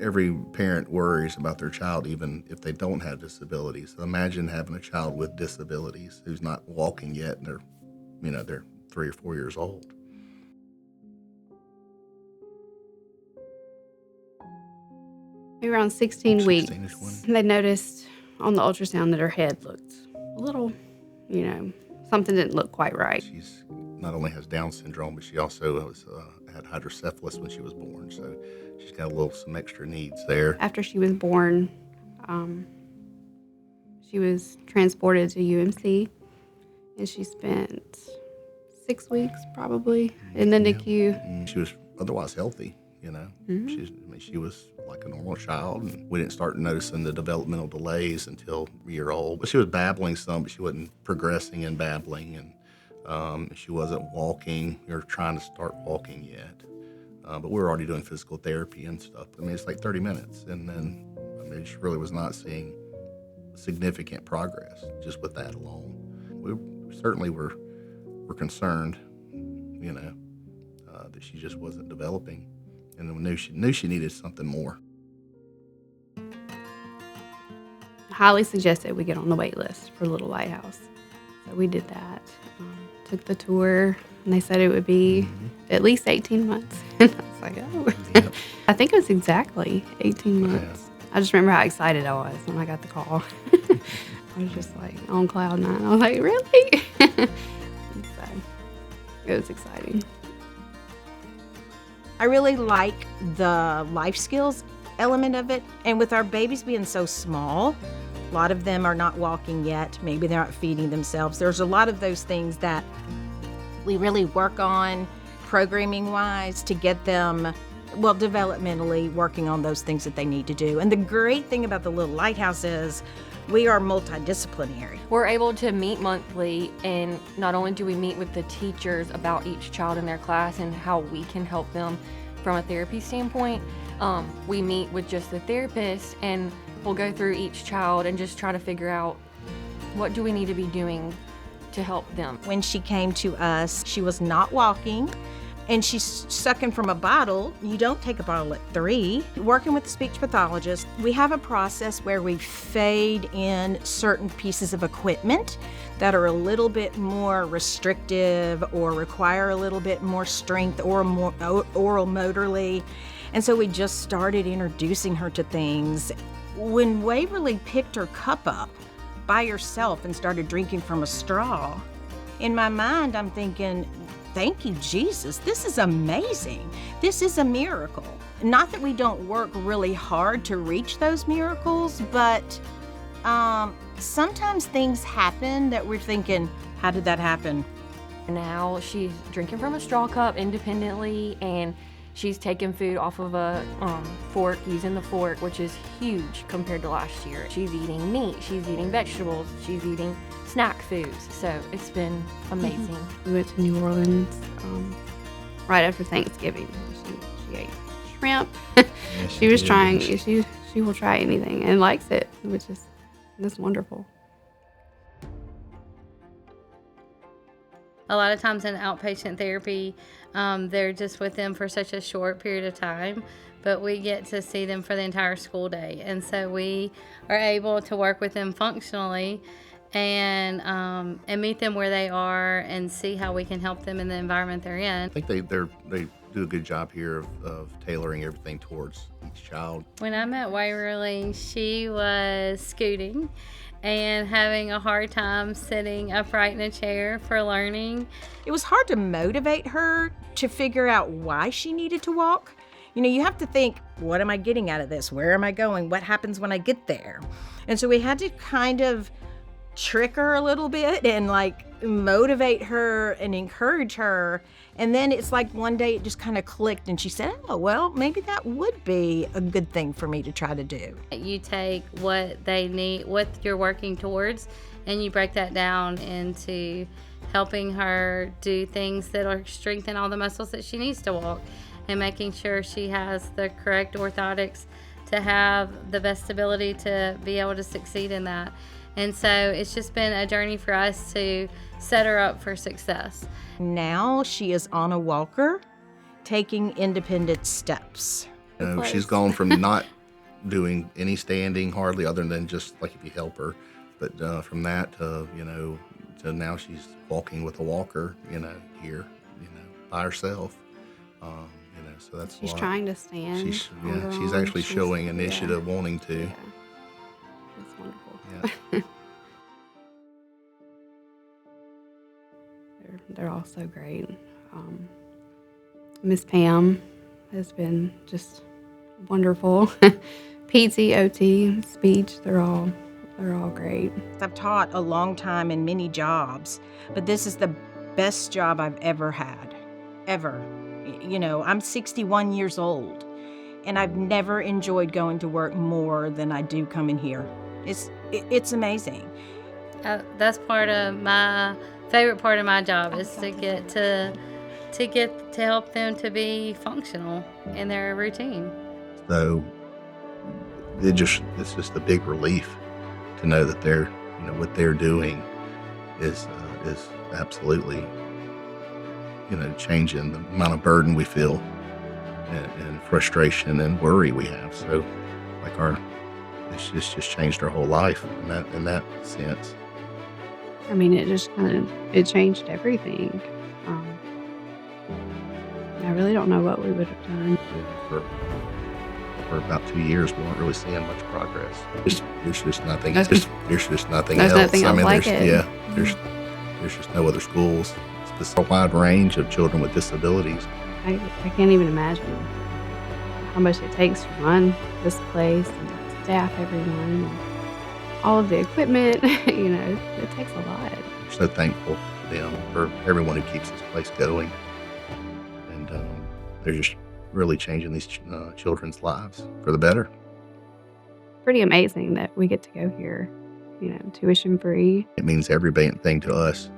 Every parent worries about their child, even if they don't have disabilities. So imagine having a child with disabilities who's not walking yet, and they're 3 or 4 years old. Around 16 weeks, 16 to 20. they noticed on the ultrasound that her head looked a little, something didn't look quite right. She's not only has Down syndrome, but she also had hydrocephalus when she was born. So she's got some extra needs there. After she was born, she was transported to UMC, and she spent 6 weeks probably in the NICU. She was otherwise healthy, She was like a normal child, and we didn't start noticing the developmental delays until a year old. But she was babbling some, but she wasn't progressing in babbling, and she wasn't walking or trying to start walking yet. But we were already doing physical therapy and stuff. It's like 30 minutes, and then she really was not seeing significant progress just with that alone. We certainly were concerned, that she just wasn't developing, and we knew she needed something more. Highly suggested we get on the wait list for Little Lighthouse. So we did that. Took the tour, and they said it would be at least 18 months. And I was like, oh. Yep. I think it was exactly 18 months. Yeah. I just remember how excited I was when I got the call. I was just like on cloud nine. I was like, really? So it was exciting. I really like the life skills element of it. And with our babies being so small, a lot of them are not walking yet. Maybe they're not feeding themselves. There's a lot of those things that we really work on programming-wise to get them, developmentally working on those things that they need to do. And the great thing about the Little Lighthouse is we are multidisciplinary. We're able to meet monthly, and not only do we meet with the teachers about each child in their class and how we can help them from a therapy standpoint, we meet with just the therapist, and we'll go through each child and just try to figure out what do we need to be doing to help them. When she came to us, she was not walking, and she's sucking from a bottle. You don't take a bottle at 3. Working with the speech pathologist, we have a process where we fade in certain pieces of equipment that are a little bit more restrictive or require a little bit more strength or more oral motorly. And so we just started introducing her to things. When Waverly picked her cup up by herself and started drinking from a straw, in my mind, I'm thinking, thank you, Jesus. This is amazing. This is a miracle. Not that we don't work really hard to reach those miracles, but sometimes things happen that we're thinking, how did that happen? Now she's drinking from a straw cup independently, and she's taking food off of a fork, using the fork, which is huge compared to last year. She's eating meat, she's eating vegetables, she's eating snack foods. So it's been amazing. We went to New Orleans right after Thanksgiving. She ate shrimp. Yeah, She was did. trying. She will try anything and likes it, which is wonderful. A lot of times in outpatient therapy, they're just with them for such a short period of time, but we get to see them for the entire school day. And so we are able to work with them functionally and meet them where they are and see how we can help them in the environment they're in. I think they do a good job here of tailoring everything towards each child. When I met Waverly, she was scooting and having a hard time sitting upright in a chair for learning. It was hard to motivate her to figure out why she needed to walk. You have to think, what am I getting out of this? Where am I going? What happens when I get there? And so we had to kind of trick her a little bit and motivate her and encourage her. And then it's like one day it just kind of clicked and she said, oh, well, maybe that would be a good thing for me to try to do. You take what they need, what you're working towards, and you break that down into helping her do things that are strengthen all the muscles that she needs to walk, and making sure she has the correct orthotics to have the best ability to be able to succeed in that. And so it's just been a journey for us to set her up for success. Now she is on a walker, taking independent steps. You know, she's Close. gone from not doing any standing hardly other than just like if you help her, but from that to, to now she's walking with a walker, here, by herself. So that's She's a lot. trying to stand. She's on her she's own. actually showing initiative, wanting to. Yeah. It's wonderful. Yeah. They're all so great. Miss Pam has been just wonderful. PT, OT, speech, they're all great. I've taught a long time in many jobs, but this is the best job I've ever had, ever. I'm 61 years old, and I've never enjoyed going to work more than I do coming here. It's amazing. That's part of my favorite part of my job is to get to help them to be functional in their routine. So it's just a big relief to know that they're, what they're doing is absolutely, changing the amount of burden we feel and frustration and worry we have. So like it's just changed our whole life in that sense. I mean, it just it changed everything. I really don't know what we would have done. For about 2 years, we weren't really seeing much progress. There's just nothing. There's just nothing There's else. nothing else like there's, it. Yeah, there's just no other schools. It's a wide range of children with disabilities. I can't even imagine how much it takes to run this place and staff everyone and all of the equipment. It takes a lot. We're so thankful to them for everyone who keeps this place going, and they're just really changing these children's lives for the better. Pretty amazing that we get to go here, tuition free. It means everything to us.